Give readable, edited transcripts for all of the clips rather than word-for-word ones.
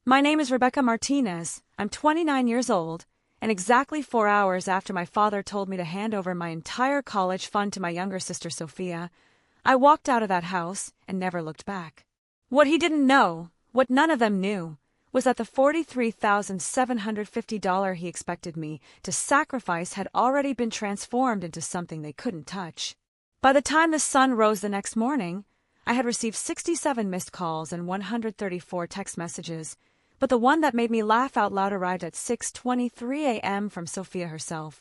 My name is Rebecca Martinez. I'm 29 years old, and exactly 4 hours after my father told me to hand over my entire college fund to my younger sister Sophia, I walked out of that house and never looked back. What he didn't know, what none of them knew, was that the $43,750 he expected me to sacrifice had already been transformed into something they couldn't touch. By the time the sun rose the next morning, I had received 67 missed calls and 134 text messages, but the one that made me laugh out loud arrived at 6:23 a.m. from Sophia herself.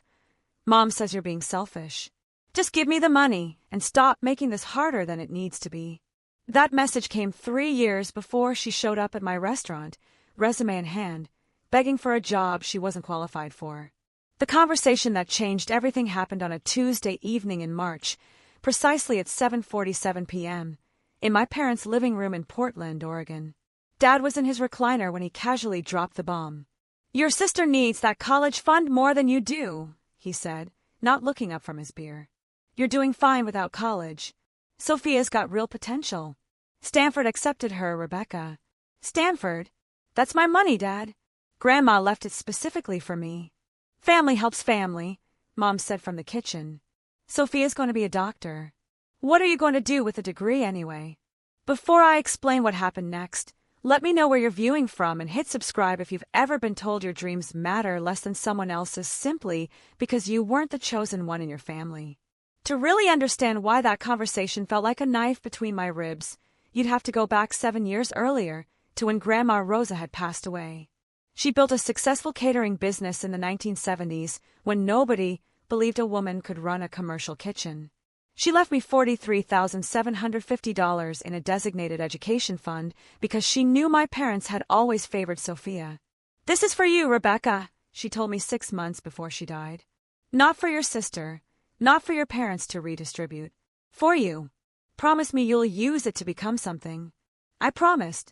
"Mom says you're being selfish. Just give me the money and stop making this harder than it needs to be." That message came 3 years before she showed up at my restaurant, resume in hand, begging for a job she wasn't qualified for. The conversation that changed everything happened on a Tuesday evening in March, precisely at 7:47 p.m., in my parents' living room in Portland, Oregon. Dad was in his recliner when he casually dropped the bomb. "Your sister needs that college fund more than you do," he said, not looking up from his beer. "You're doing fine without college. Sophia's got real potential. Stanford accepted her, Rebecca." "Stanford? That's my money, Dad. Grandma left it specifically for me." "Family helps family," Mom said from the kitchen. "Sophia's going to be a doctor. What are you going to do with a degree anyway?" Before I explain what happened next, let me know where you're viewing from and hit subscribe if you've ever been told your dreams matter less than someone else's simply because you weren't the chosen one in your family. To really understand why that conversation felt like a knife between my ribs, you'd have to go back 7 years earlier, to when Grandma Rosa had passed away. She built a successful catering business in the 1970s when nobody believed a woman could run a commercial kitchen. She left me $43,750 in a designated education fund because she knew my parents had always favored Sophia. "This is for you, Rebecca," she told me 6 months before she died. "Not for your sister, not for your parents to redistribute. For you. Promise me you'll use it to become something." I promised.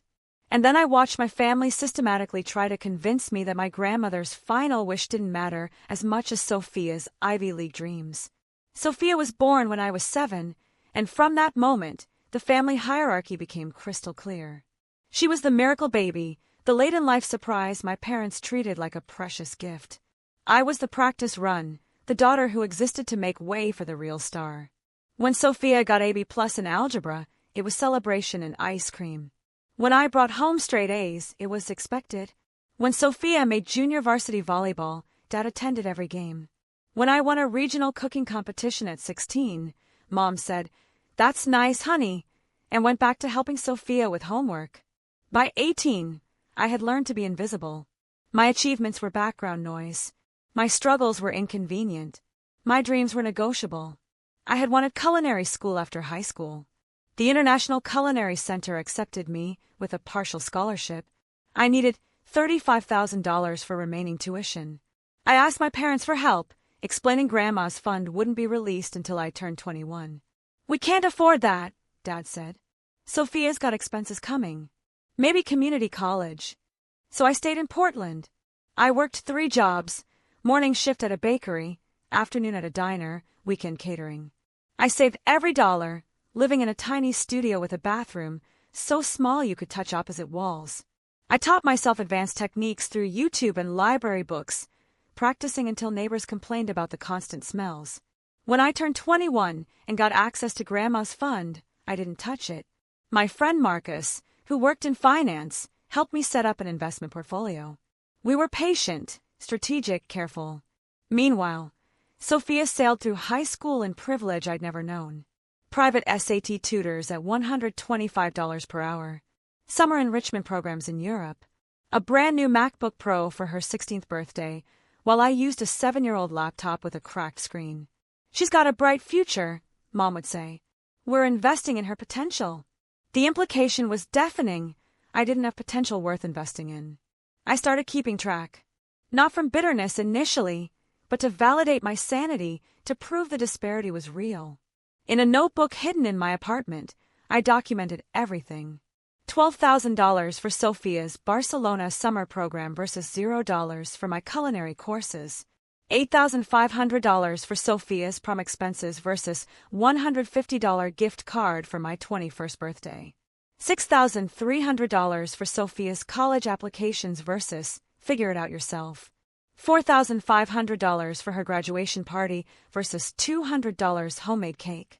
And then I watched my family systematically try to convince me that my grandmother's final wish didn't matter as much as Sophia's Ivy League dreams. Sophia was born when I was 7, and from that moment, the family hierarchy became crystal clear. She was the miracle baby, the late-in-life surprise my parents treated like a precious gift. I was the practice run, the daughter who existed to make way for the real star. When Sophia got AB+ in algebra, it was celebration and ice cream. When I brought home straight A's, it was expected. When Sophia made junior varsity volleyball, Dad attended every game. When I won a regional cooking competition at 16, Mom said, "That's nice, honey," and went back to helping Sophia with homework. By 18, I had learned to be invisible. My achievements were background noise. My struggles were inconvenient. My dreams were negotiable. I had wanted culinary school after high school. The International Culinary Center accepted me with a partial scholarship. I needed $35,000 for remaining tuition. I asked my parents for help, explaining Grandma's fund wouldn't be released until I turned 21. "We can't afford that," Dad said. "Sophia's got expenses coming. Maybe community college." So I stayed in Portland. I worked 3 jobs, morning shift at a bakery, afternoon at a diner, weekend catering. I saved every dollar, living in a tiny studio with a bathroom, so small you could touch opposite walls. I taught myself advanced techniques through YouTube and library books, practicing until neighbors complained about the constant smells. When I turned 21 and got access to Grandma's fund, I didn't touch it. My friend Marcus, who worked in finance, helped me set up an investment portfolio. We were patient, strategic, careful. Meanwhile, Sophia sailed through high school in privilege I'd never known. Private SAT tutors at $125 per hour. Summer enrichment programs in Europe. A brand new MacBook Pro for her 16th birthday, while I used a 7-year-old laptop with a cracked screen. "She's got a bright future," Mom would say. "We're investing in her potential." The implication was deafening. I didn't have potential worth investing in. I started keeping track. Not from bitterness initially, but to validate my sanity, to prove the disparity was real. In a notebook hidden in my apartment, I documented everything. $12,000 for Sophia's Barcelona summer program versus $0 for my culinary courses. $8,500 for Sophia's prom expenses versus $150 gift card for my 21st birthday. $6,300 for Sophia's college applications versus figure it out yourself. $4,500 for her graduation party versus $200 homemade cake.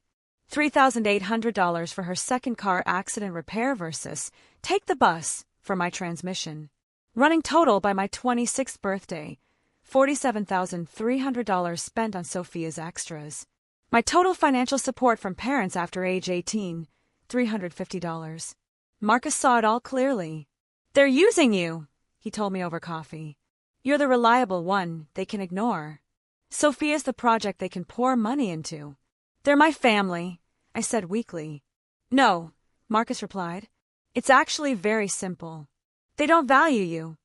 $3,800 for her second car accident repair versus take the bus for my transmission. Running total by my 26th birthday, $47,300 spent on Sophia's extras. My total financial support from parents after age 18, $350. Marcus saw it all clearly. They're using you, he told me over coffee. You're the reliable one they can ignore. Sophia's the project they can pour money into. They're my family, I said weakly. No, Marcus replied. It's actually very simple. They don't value you.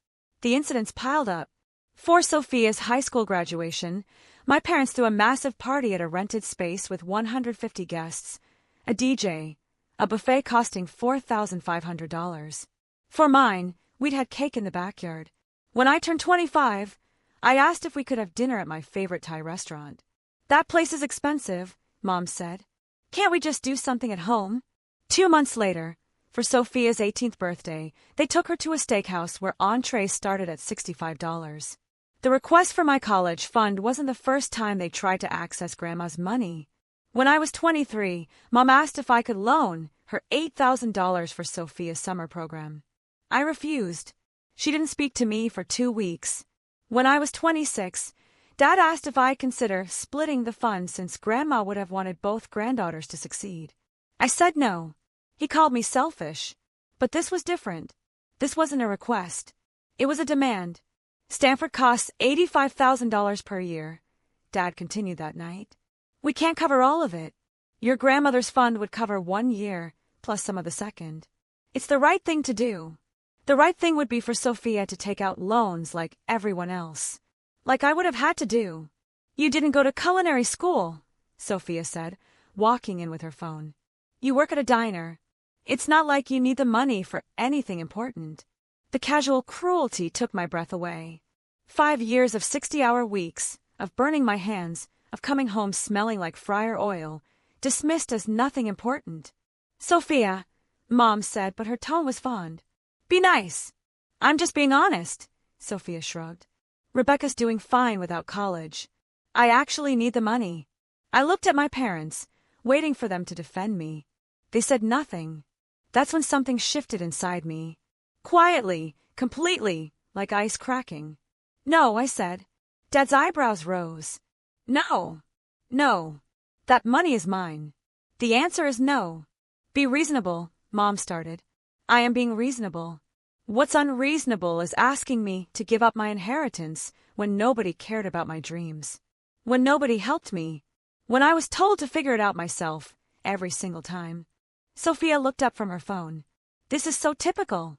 The incidents piled up. For Sophia's high school graduation, my parents threw a massive party at a rented space with 150 guests, a DJ, a buffet costing $4,500. For mine, we'd had cake in the backyard. When I turned 25, I asked if we could have dinner at my favorite Thai restaurant. That place is expensive, Mom said. Can't we just do something at home? 2 months later, for Sophia's 18th birthday, they took her to a steakhouse where entrees started at $65. The request for my college fund wasn't the first time they tried to access Grandma's money. When I was 23, Mom asked if I could loan her $8,000 for Sophia's summer program. I refused. She didn't speak to me for 2 weeks. When I was 26, Dad asked if I'd consider splitting the funds since Grandma would have wanted both granddaughters to succeed. I said no. He called me selfish. But this was different. This wasn't a request. It was a demand. Stanford costs $85,000 per year, Dad continued that night. We can't cover all of it. Your grandmother's fund would cover 1 year, plus some of the second. It's the right thing to do. The right thing would be for Sophia to take out loans like everyone else. Like I would have had to do. You didn't go to culinary school, Sophia said, walking in with her phone. You work at a diner. It's not like you need the money for anything important. The casual cruelty took my breath away. 5 years of 60-hour weeks, of burning my hands, of coming home smelling like fryer oil, dismissed as nothing important. Sophia, Mom said, but her tone was fond. Be nice. I'm just being honest, Sophia shrugged. Rebecca's doing fine without college. I actually need the money. I looked at my parents, waiting for them to defend me. They said nothing. That's when something shifted inside me. Quietly, completely, like ice cracking. No, I said. Dad's eyebrows rose. No. No. That money is mine. The answer is no. Be reasonable, Mom started. I am being reasonable. What's unreasonable is asking me to give up my inheritance when nobody cared about my dreams. When nobody helped me. When I was told to figure it out myself, every single time. Sophia looked up from her phone. This is so typical.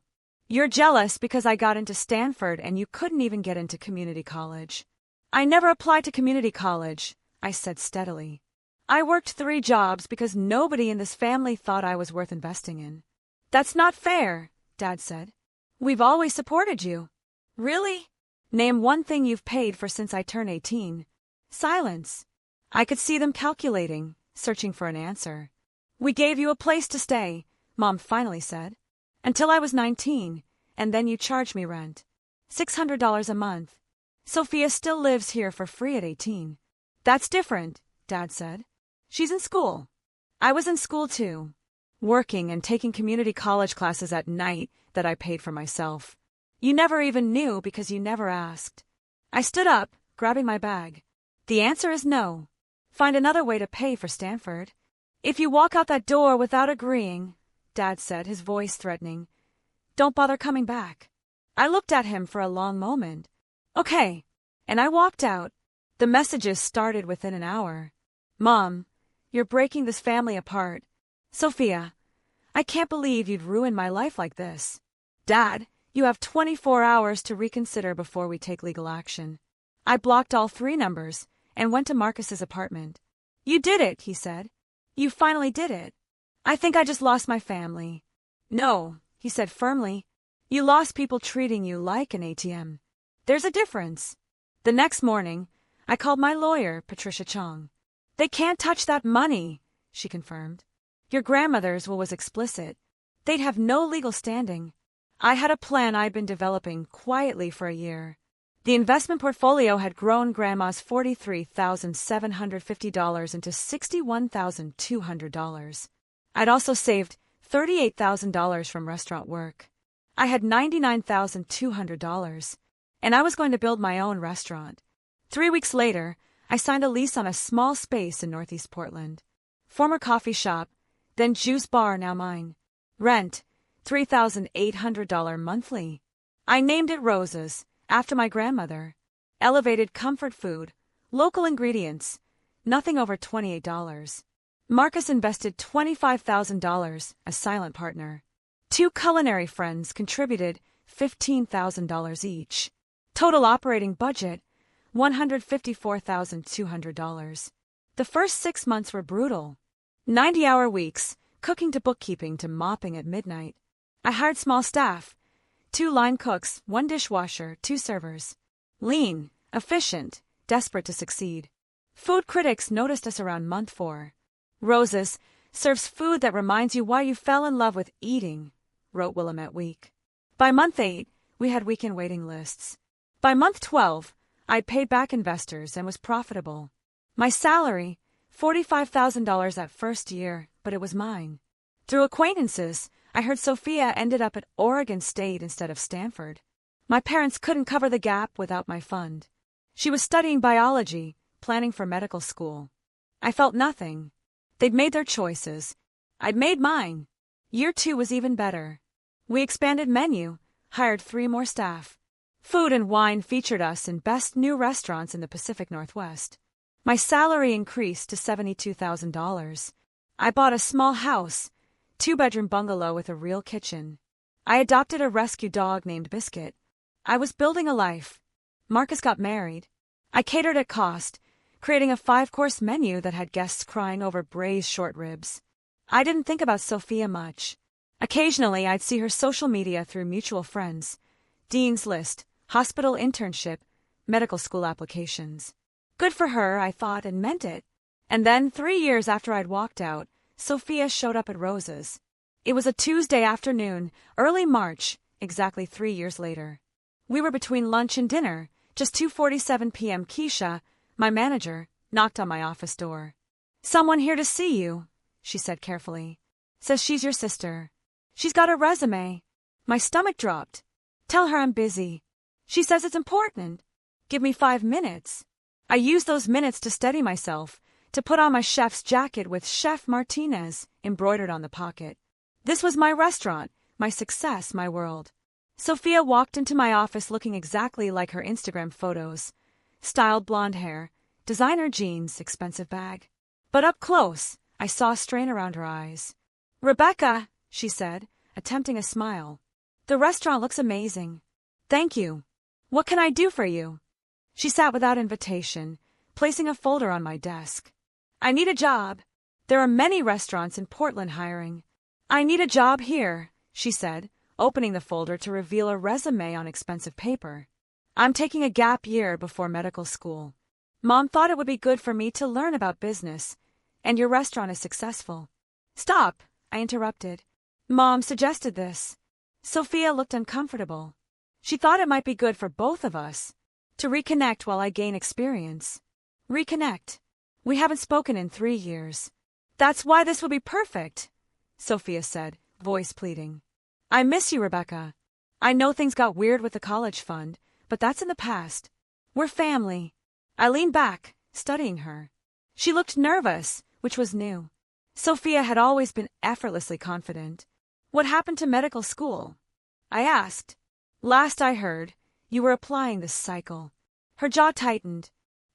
You're jealous because I got into Stanford and you couldn't even get into community college. I never applied to community college, I said steadily. I worked 3 jobs because nobody in this family thought I was worth investing in. That's not fair, Dad said. We've always supported you. Really? Name one thing you've paid for since I turned 18. Silence. I could see them calculating, searching for an answer. We gave you a place to stay, Mom finally said. Until I was 19, and then you charged me rent. $600 a month. Sophia still lives here for free at 18. That's different, Dad said. She's in school. I was in school too. Working and taking community college classes at night that I paid for myself. You never even knew because you never asked. I stood up, grabbing my bag. The answer is no. Find another way to pay for Stanford. If you walk out that door without agreeing, Dad said, his voice threatening, don't bother coming back. I looked at him for a long moment. Okay. And I walked out. The messages started within an hour. Mom, you're breaking this family apart. Sophia, I can't believe you'd ruin my life like this. Dad, you have 24 hours to reconsider before we take legal action. I blocked all 3 numbers and went to Marcus's apartment. You did it, he said. You finally did it. I think I just lost my family. No, he said firmly. You lost people treating you like an ATM. There's a difference. The next morning, I called my lawyer, Patricia Chong. They can't touch that money, she confirmed. Your grandmother's will was explicit. They'd have no legal standing. I had a plan I'd been developing quietly for a year. The investment portfolio had grown Grandma's $43,750 into $61,200. I'd also saved $38,000 from restaurant work. I had $99,200, and I was going to build my own restaurant. 3 weeks later, I signed a lease on a small space in Northeast Portland. Former coffee shop, then juice bar, now mine. Rent, $3,800 monthly. I named it Roses, after my grandmother. Elevated comfort food, local ingredients, nothing over $28. Marcus invested $25,000 as silent partner. 2 culinary friends contributed $15,000 each. Total operating budget, $154,200. The first 6 months were brutal. 90-hour weeks, cooking to bookkeeping to mopping at midnight. I hired small staff, 2 line cooks, 1 dishwasher, 2 servers. Lean, efficient, desperate to succeed. Food critics noticed us around month 4. Roses serves food that reminds you why you fell in love with eating, wrote Willamette Week. By month 8, we had weekend waiting lists. By month 12, I'd paid back investors and was profitable. My salary, $45,000 that first year, but it was mine. Through acquaintances, I heard Sophia ended up at Oregon State instead of Stanford. My parents couldn't cover the gap without my fund. She was studying biology, planning for medical school. I felt nothing. They'd made their choices. I'd made mine. Year 2 was even better. We expanded menu, hired 3 more staff. Food and Wine featured us in best new restaurants in the Pacific Northwest. My salary increased to $72,000. I bought a small house, 2-bedroom bungalow with a real kitchen. I adopted a rescue dog named Biscuit. I was building a life. Marcus got married. I catered at cost, creating a 5-course menu that had guests crying over braised short ribs. I didn't think about Sophia much. Occasionally, I'd see her social media through mutual friends, Dean's List, hospital internship, medical school applications. Good for her, I thought, and meant it. And then, 3 years after I'd walked out, Sophia showed up at Rose's. It was a Tuesday afternoon, early March, exactly 3 years later. We were between lunch and dinner, just 2:47 p.m. Keisha, my manager, knocked on my office door. "Someone here to see you," she said carefully. "Says she's your sister. She's got a resume." My stomach dropped. "Tell her I'm busy." "She says it's important." "Give me 5 minutes." I used those minutes to steady myself, to put on my chef's jacket with Chef Martinez embroidered on the pocket. This was my restaurant, my success, my world. Sophia walked into my office looking exactly like her Instagram photos. Styled blonde hair, designer jeans, expensive bag. But up close, I saw a strain around her eyes. "Rebecca," she said, attempting a smile. "The restaurant looks amazing." "Thank you. What can I do for you?" She sat without invitation, placing a folder on my desk. "I need a job. There are many restaurants in Portland hiring." "I need a job here," she said, opening the folder to reveal a resume on expensive paper. "I'm taking a gap year before medical school. Mom thought it would be good for me to learn about business, and your restaurant is successful." "Stop," I interrupted. "Mom suggested this." Sophia looked uncomfortable. She thought it might be good for both of us to reconnect while I gain experience. Reconnect. We haven't spoken in 3 years. "That's why this would be perfect," Sophia said, voice pleading. "I miss you, Rebecca. I know things got weird with the college fund, but that's in the past. We're family." I leaned back, studying her. She looked nervous, which was new. Sophia had always been effortlessly confident. "What happened to medical school?" I asked. "Last I heard, you were applying this cycle." Her jaw tightened.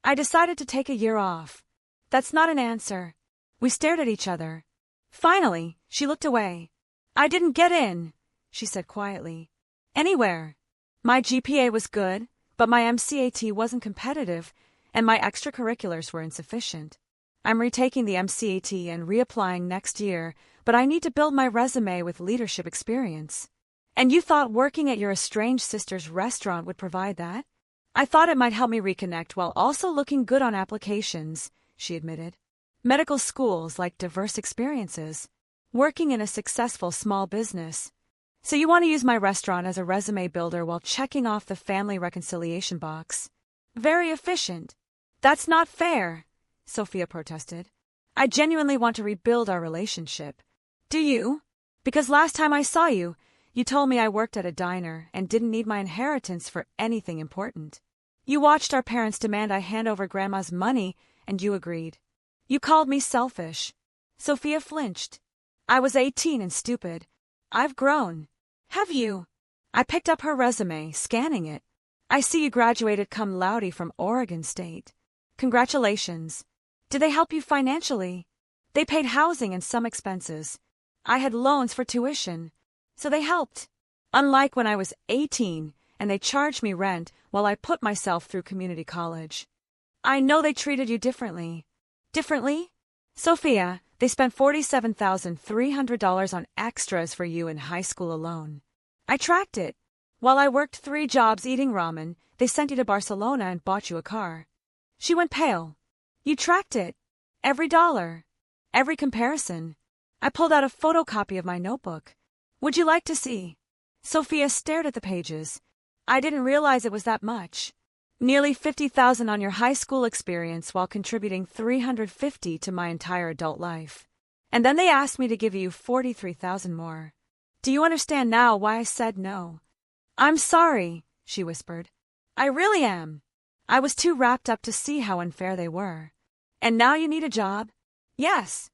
"I decided to take a year off." "That's not an answer." We stared at each other. Finally, she looked away. "I didn't get in," she said quietly. "Anywhere. My GPA was good, but my MCAT wasn't competitive, and my extracurriculars were insufficient. I'm retaking the MCAT and reapplying next year, but I need to build my resume with leadership experience." "And you thought working at your estranged sister's restaurant would provide that?" "I thought it might help me reconnect while also looking good on applications," she admitted. "Medical schools like diverse experiences." working in a successful small business. So you want to use my restaurant as a resume builder while checking off the family reconciliation box. Very efficient. That's not fair, Sophia protested. I genuinely want to rebuild our relationship. Do you? Because last time I saw you, you told me I worked at a diner and didn't need my inheritance for anything important. You watched our parents demand I hand over Grandma's money, and you agreed. You called me selfish. Sophia flinched. I was 18 and stupid. I've grown. Have you? I picked up her resume, scanning it. I see you graduated cum laude from Oregon State. Congratulations. Did they help you financially? They paid housing and some expenses. I had loans for tuition, so they helped. Unlike when I was 18 and they charged me rent while I put myself through community college. I know they treated you differently. Differently? Sophia, they spent $47,300 on extras for you in high school alone. I tracked it. While I worked 3 jobs eating ramen, they sent you to Barcelona and bought you a car. She went pale. You tracked it. Every dollar. Every comparison. I pulled out a photocopy of my notebook. Would you like to see? Sophia stared at the pages. I didn't realize it was that much. Nearly $50,000 on your high school experience while contributing $350 to my entire adult life. And then they asked me to give you $43,000 more. Do you understand now why I said no? I'm sorry, she whispered. I really am. I was too wrapped up to see how unfair they were. And now you need a job? Yes.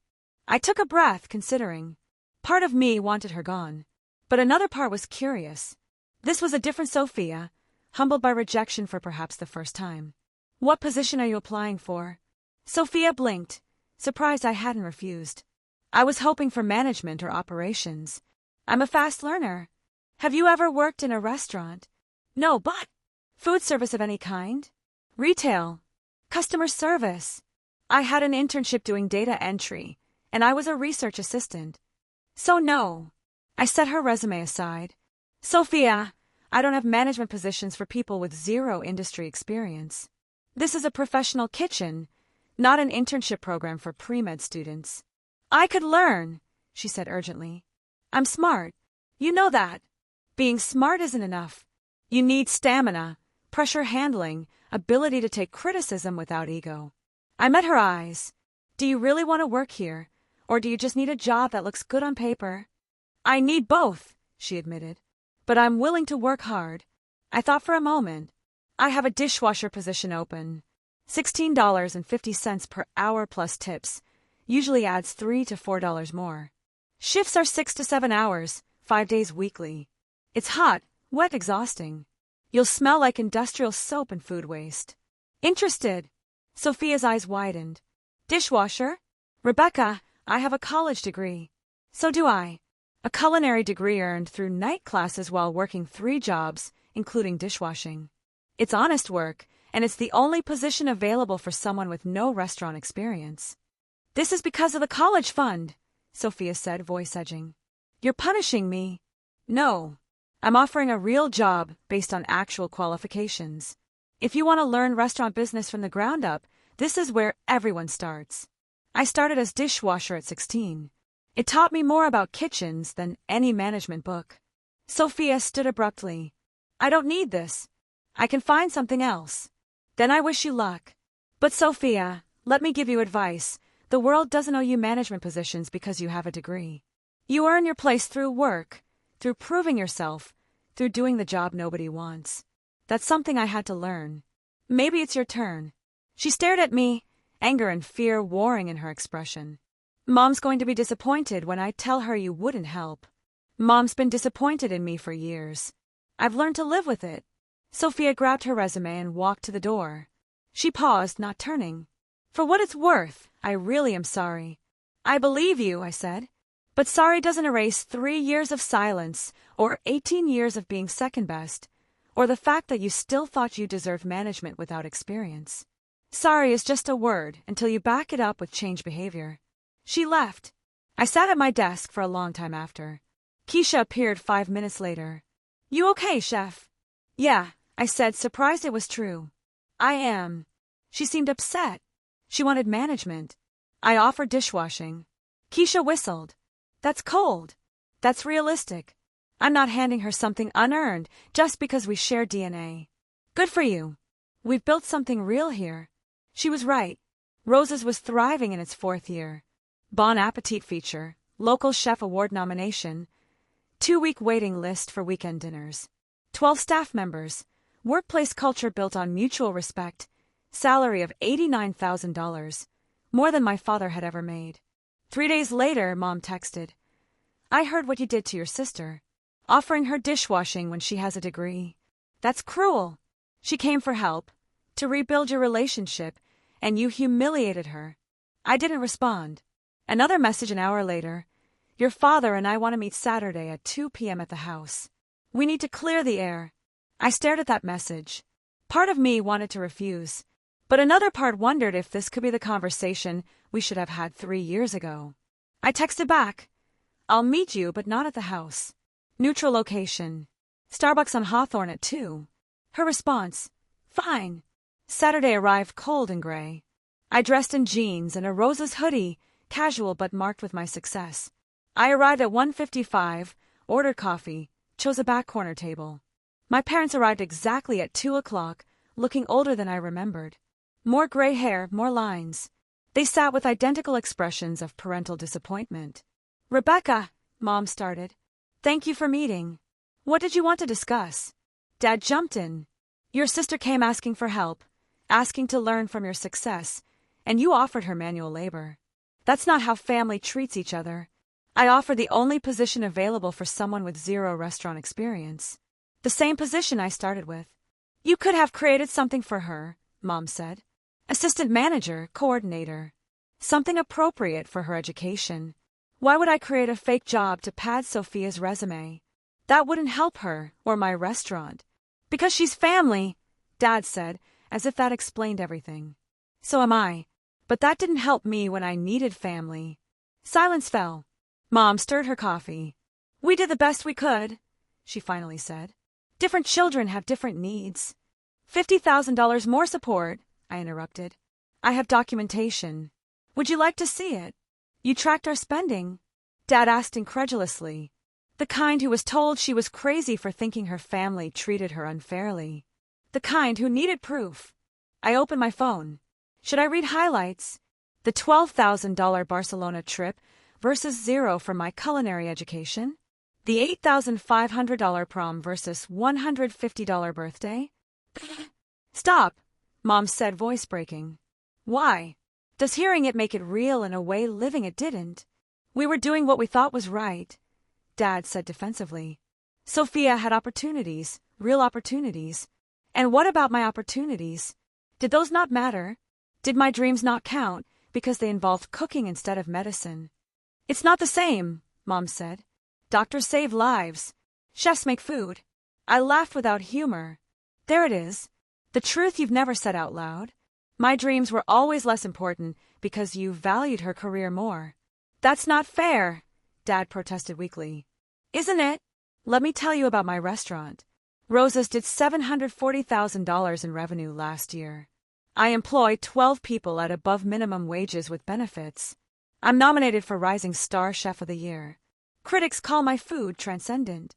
I took a breath, considering. Part of me wanted her gone, but another part was curious. This was a different Sophia, humbled by rejection for perhaps the first time. What position are you applying for? Sophia blinked, surprised I hadn't refused. I was hoping for management or operations. I'm a fast learner. Have you ever worked in a restaurant? No, but food service of any kind? Retail. Customer service. I had an internship doing data entry, and I was a research assistant. So no. I set her resume aside. Sophia, I don't have management positions for people with 0 industry experience. This is a professional kitchen, not an internship program for pre-med students. I could learn, she said urgently. I'm smart. You know that. Being smart isn't enough. You need stamina, pressure handling, ability to take criticism without ego. I met her eyes. Do you really want to work here, or do you just need a job that looks good on paper? I need both, she admitted. But I'm willing to work hard. I thought for a moment. I have a dishwasher position open. $16.50 per hour plus tips. Usually adds $3 to $4 more. Shifts are 6 to 7 hours, 5 days weekly. It's hot, wet, exhausting. You'll smell like industrial soap and food waste. Interested? Sophia's eyes widened. Dishwasher? Rebecca, I have a college degree. So do I. A culinary degree earned through night classes while working 3 jobs, including dishwashing. It's honest work, and it's the only position available for someone with no restaurant experience. This is because of the college fund, Sophia said, voice edging. You're punishing me. No. I'm offering a real job based on actual qualifications. If you want to learn restaurant business from the ground up, this is where everyone starts. I started as dishwasher at 16. It taught me more about kitchens than any management book. Sophia stood abruptly. I don't need this. I can find something else. Then I wish you luck. But Sophia, let me give you advice. The world doesn't owe you management positions because you have a degree. You earn your place through work, through proving yourself, through doing the job nobody wants. That's something I had to learn. Maybe it's your turn. She stared at me, anger and fear warring in her expression. Mom's going to be disappointed when I tell her you wouldn't help. Mom's been disappointed in me for years. I've learned to live with it. Sophia grabbed her resume and walked to the door. She paused, not turning. For what it's worth, I really am sorry. I believe you, I said. But sorry doesn't erase 3 years of silence, or 18 years of being second best, or the fact that you still thought you deserved management without experience. Sorry is just a word until you back it up with changed behavior. She left. I sat at my desk for a long time after. Keisha appeared 5 minutes later. You okay, chef? Yeah, I said, surprised it was true. I am. She seemed upset. She wanted management. I offered dishwashing. Keisha whistled. That's cold. That's realistic. I'm not handing her something unearned just because we share DNA. Good for you. We've built something real here. She was right. Rose's was thriving in its 4th year. Bon Appetit feature, local chef award nomination, 2-week waiting list for weekend dinners, 12 staff members, workplace culture built on mutual respect, salary of $89,000, more than my father had ever made. 3 days later, Mom texted, I heard what you did to your sister, offering her dishwashing when she has a degree. That's cruel. She came for help, to rebuild your relationship, and you humiliated her. I didn't respond. Another message an hour later, your father and I want to meet Saturday at 2 p.m. at the house. We need to clear the air. I stared at that message. Part of me wanted to refuse, but another part wondered if this could be the conversation we should have had 3 years ago. I texted back, I'll meet you, but not at the house. Neutral location. Starbucks on Hawthorne at 2. Her response, fine. Saturday arrived cold and gray. I dressed in jeans and a Rose's hoodie, casual but marked with my success. I arrived at 1:55, ordered coffee, chose a back corner table. My parents arrived exactly at 2 o'clock, looking older than I remembered. More gray hair, more lines. They sat with identical expressions of parental disappointment. Rebecca, Mom started. Thank you for meeting. What did you want to discuss? Dad jumped in. Your sister came asking for help, asking to learn from your success, and you offered her manual labor. That's not how family treats each other. I offer the only position available for someone with 0 restaurant experience. The same position I started with. You could have created something for her, Mom said. Assistant manager, coordinator. Something appropriate for her education. Why would I create a fake job to pad Sophia's resume? That wouldn't help her or my restaurant. Because she's family, Dad said, as if that explained everything. So am I. But that didn't help me when I needed family. Silence fell. Mom stirred her coffee. We did the best we could, she finally said. Different children have different needs. $50,000 more support, I interrupted. I have documentation. Would you like to see it? You tracked our spending? Dad asked incredulously. The kind who was told she was crazy for thinking her family treated her unfairly. The kind who needed proof. I opened my phone. Should I read highlights? The $12,000 Barcelona trip versus 0 for my culinary education? The $8,500 prom versus $150 birthday? Stop, Mom said, voice breaking. Why? Does hearing it make it real in a way living it didn't? We were doing what we thought was right, Dad said defensively. Sophia had opportunities, real opportunities. And what about my opportunities? Did those not matter? Did my dreams not count because they involved cooking instead of medicine? It's not the same, Mom said. Doctors save lives. Chefs make food. I laughed without humor. There it is. The truth you've never said out loud. My dreams were always less important because you valued her career more. That's not fair, Dad protested weakly. Isn't it? Let me tell you about my restaurant. Rose's did $740,000 in revenue last year. I employ 12 people at above minimum wages with benefits. I'm nominated for Rising Star Chef of the Year. Critics call my food transcendent.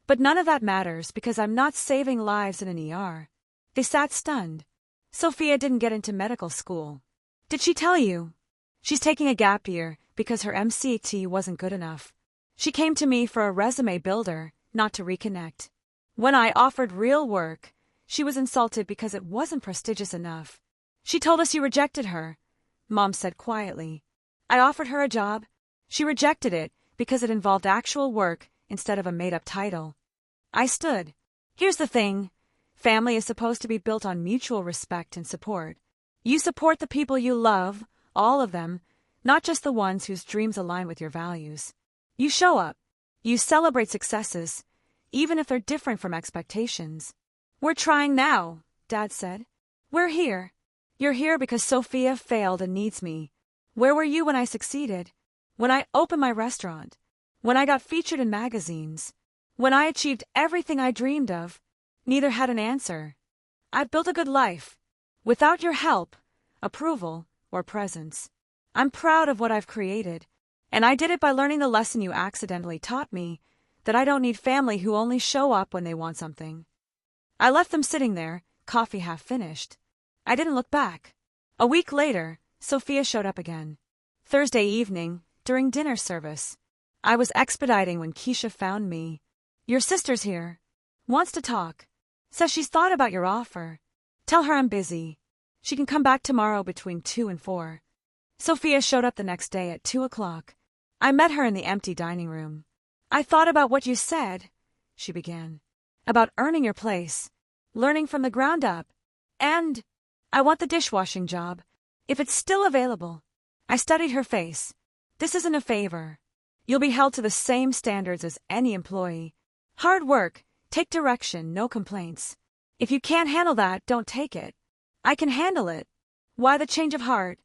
But none of that matters because I'm not saving lives in an ER. They sat stunned. Sophia didn't get into medical school. Did she tell you? She's taking a gap year because her MCT wasn't good enough. She came to me for a resume builder, not to reconnect. When I offered real work, she was insulted because it wasn't prestigious enough. She told us you rejected her, Mom said quietly. I offered her a job. She rejected it because it involved actual work instead of a made-up title. I stood. Here's the thing. Family is supposed to be built on mutual respect and support. You support the people you love, all of them, not just the ones whose dreams align with your values. You show up. You celebrate successes, even if they're different from expectations. We're trying now, Dad said. We're here. You're here because Sophia failed and needs me. Where were you when I succeeded? When I opened my restaurant? When I got featured in magazines? When I achieved everything I dreamed of? Neither had an answer. I've built a good life. Without your help, approval, or presence. I'm proud of what I've created. And I did it by learning the lesson you accidentally taught me, that I don't need family who only show up when they want something. I left them sitting there, coffee half finished. I didn't look back. A week later, Sophia showed up again. Thursday evening, during dinner service. I was expediting when Keisha found me. Your sister's here. Wants to talk. Says she's thought about your offer. Tell her I'm busy. She can come back tomorrow between 2 and 4. Sophia showed up the next day at 2 o'clock. I met her in the empty dining room. I thought about what you said, she began. About earning your place, learning from the ground up. And I want the dishwashing job, if it's still available. I studied her face. This isn't a favor. You'll be held to the same standards as any employee. Hard work, take direction, no complaints. If you can't handle that, don't take it. I can handle it. Why the change of heart?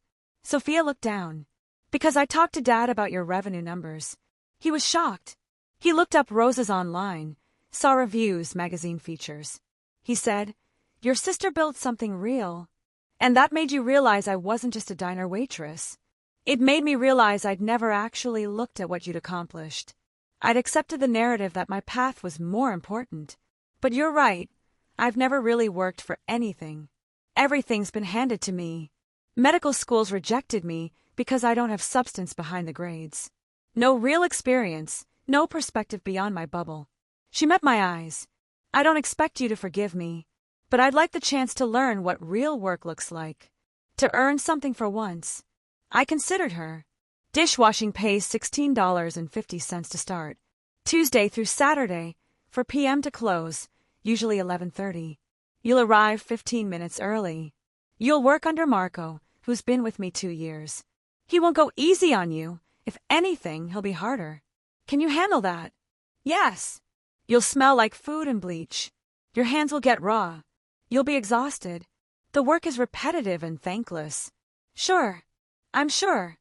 Sophia looked down. Because I talked to Dad about your revenue numbers. He was shocked. He looked up roses online, saw reviews, magazine features. He said, your sister built something real. And that made you realize I wasn't just a diner waitress. It made me realize I'd never actually looked at what you'd accomplished. I'd accepted the narrative that my path was more important. But you're right. I've never really worked for anything. Everything's been handed to me. Medical schools rejected me because I don't have substance behind the grades. No real experience, no perspective beyond my bubble. She met my eyes. I don't expect you to forgive me, but I'd like the chance to learn what real work looks like. To earn something for once. I considered her. Dishwashing pays $16.50 to start. Tuesday through Saturday, for PM to close, usually 11:30. You'll arrive 15 minutes early. You'll work under Marco, who's been with me 2 years. He won't go easy on you. If anything, he'll be harder. Can you handle that? Yes. You'll smell like food and bleach. Your hands will get raw. You'll be exhausted. The work is repetitive and thankless. Sure. I'm sure.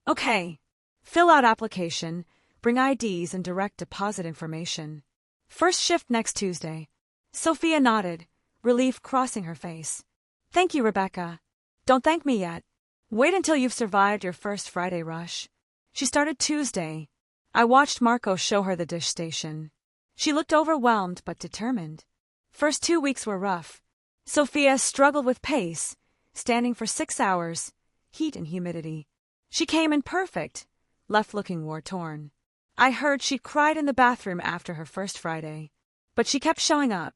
Okay. Fill out application, bring IDs and direct deposit information. First shift next Tuesday. Sophia nodded, relief crossing her face. Thank you, Rebecca. Don't thank me yet. Wait until you've survived your first Friday rush. She started Tuesday. I watched Marco show her the dish station. She looked overwhelmed but determined. First 2 weeks were rough. Sophia struggled with pace, standing for 6 hours, heat and humidity. She came in perfect, left looking war-torn. I heard she cried in the bathroom after her first Friday. But she kept showing up.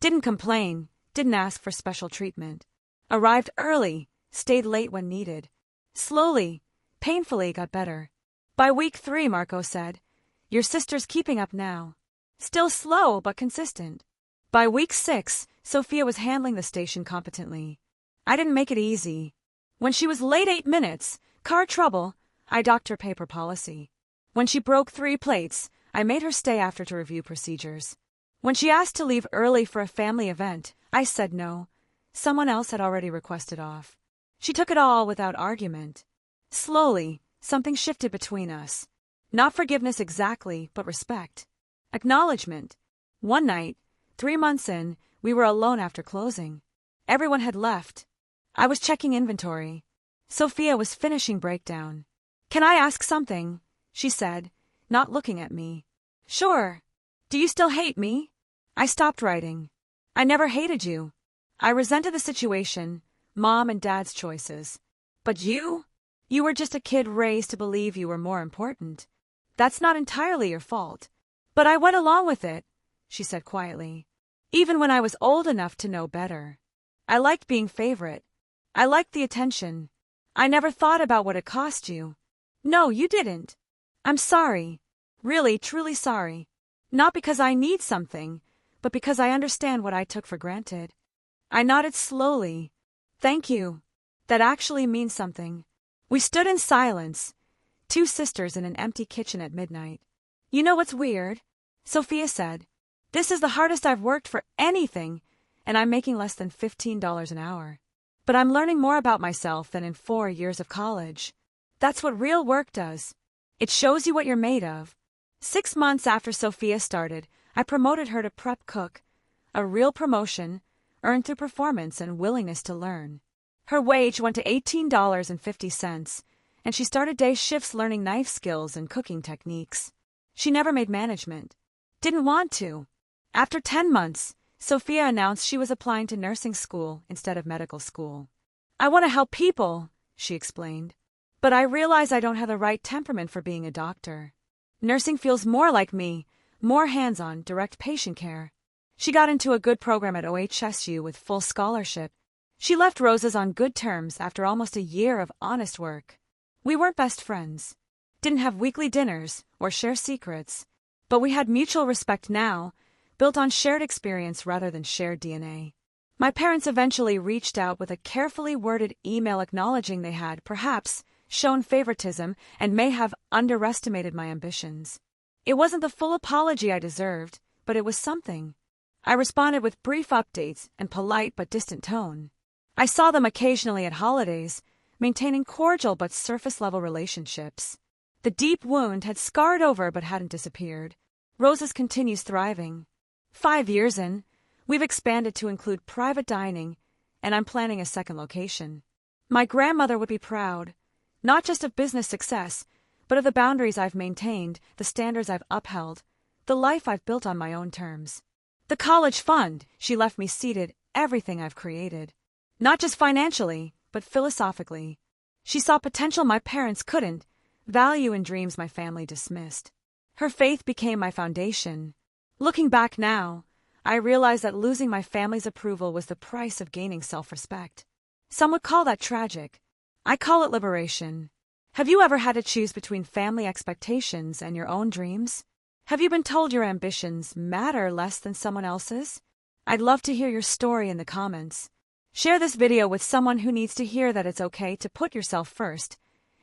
Didn't complain, didn't ask for special treatment. Arrived early, stayed late when needed. Slowly, painfully got better. By week 3, Marco said, your sister's keeping up now. Still slow but consistent. By week 6, Sophia was handling the station competently. I didn't make it easy. When she was late 8 minutes, car trouble, I docked her paper policy. When she broke 3 plates, I made her stay after to review procedures. When she asked to leave early for a family event, I said no. Someone else had already requested off. She took it all without argument. Slowly, something shifted between us. Not forgiveness exactly, but respect. Acknowledgement. One night, 3 months in, we were alone after closing. Everyone had left. I was checking inventory. Sophia was finishing breakdown. Can I ask something? She said, not looking at me. Sure. Do you still hate me? I stopped writing. I never hated you. I resented the situation, Mom and Dad's choices. But you? You were just a kid raised to believe you were more important. That's not entirely your fault. But I went along with it, she said quietly. Even when I was old enough to know better. I liked being favorite. I liked the attention. I never thought about what it cost you. No, you didn't. I'm sorry. Really, truly sorry. Not because I need something, but because I understand what I took for granted. I nodded slowly. Thank you. That actually means something. We stood in silence, 2 sisters in an empty kitchen at midnight. You know what's weird? Sophia said. This is the hardest I've worked for anything, and I'm making less than $15 an hour. But I'm learning more about myself than in 4 years of college. That's what real work does. It shows you what you're made of. 6 months after Sophia started, I promoted her to prep cook. A real promotion, earned through performance and willingness to learn. Her wage went to $18.50, and she started day shifts learning knife skills and cooking techniques. She never made management. Didn't want to. After 10 months, Sophia announced she was applying to nursing school instead of medical school. I want to help people, she explained. But I realize I don't have the right temperament for being a doctor. Nursing feels more like me, more hands-on, direct patient care. She got into a good program at OHSU with full scholarship. She left Roses on good terms after almost a year of honest work. We weren't best friends, didn't have weekly dinners or share secrets, but we had mutual respect now, built on shared experience rather than shared DNA. My parents eventually reached out with a carefully worded email acknowledging they had, perhaps, shown favoritism and may have underestimated my ambitions. It wasn't the full apology I deserved, but it was something. I responded with brief updates and polite but distant tone. I saw them occasionally at holidays, maintaining cordial but surface-level relationships. The deep wound had scarred over but hadn't disappeared. Roses continues thriving. 5 years in, we've expanded to include private dining, and I'm planning a second location. My grandmother would be proud, not just of business success, but of the boundaries I've maintained, the standards I've upheld, the life I've built on my own terms. The college fund, she left me seated, everything I've created. Not just financially, but philosophically. She saw potential my parents couldn't, value in dreams my family dismissed. Her faith became my foundation. Looking back now, I realize that losing my family's approval was the price of gaining self-respect. Some would call that tragic. I call it liberation. Have you ever had to choose between family expectations and your own dreams? Have you been told your ambitions matter less than someone else's? I'd love to hear your story in the comments. Share this video with someone who needs to hear that it's okay to put yourself first.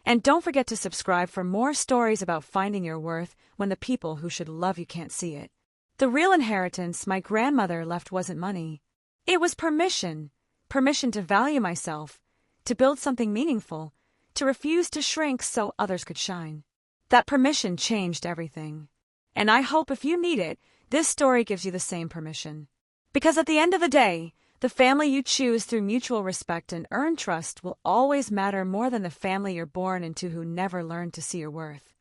And don't forget to subscribe for more stories about finding your worth when the people who should love you can't see it. The real inheritance my grandmother left wasn't money. It was permission. Permission to value myself, to build something meaningful, to refuse to shrink so others could shine. That permission changed everything. And I hope if you need it, this story gives you the same permission. Because at the end of the day, the family you choose through mutual respect and earned trust will always matter more than the family you're born into who never learned to see your worth.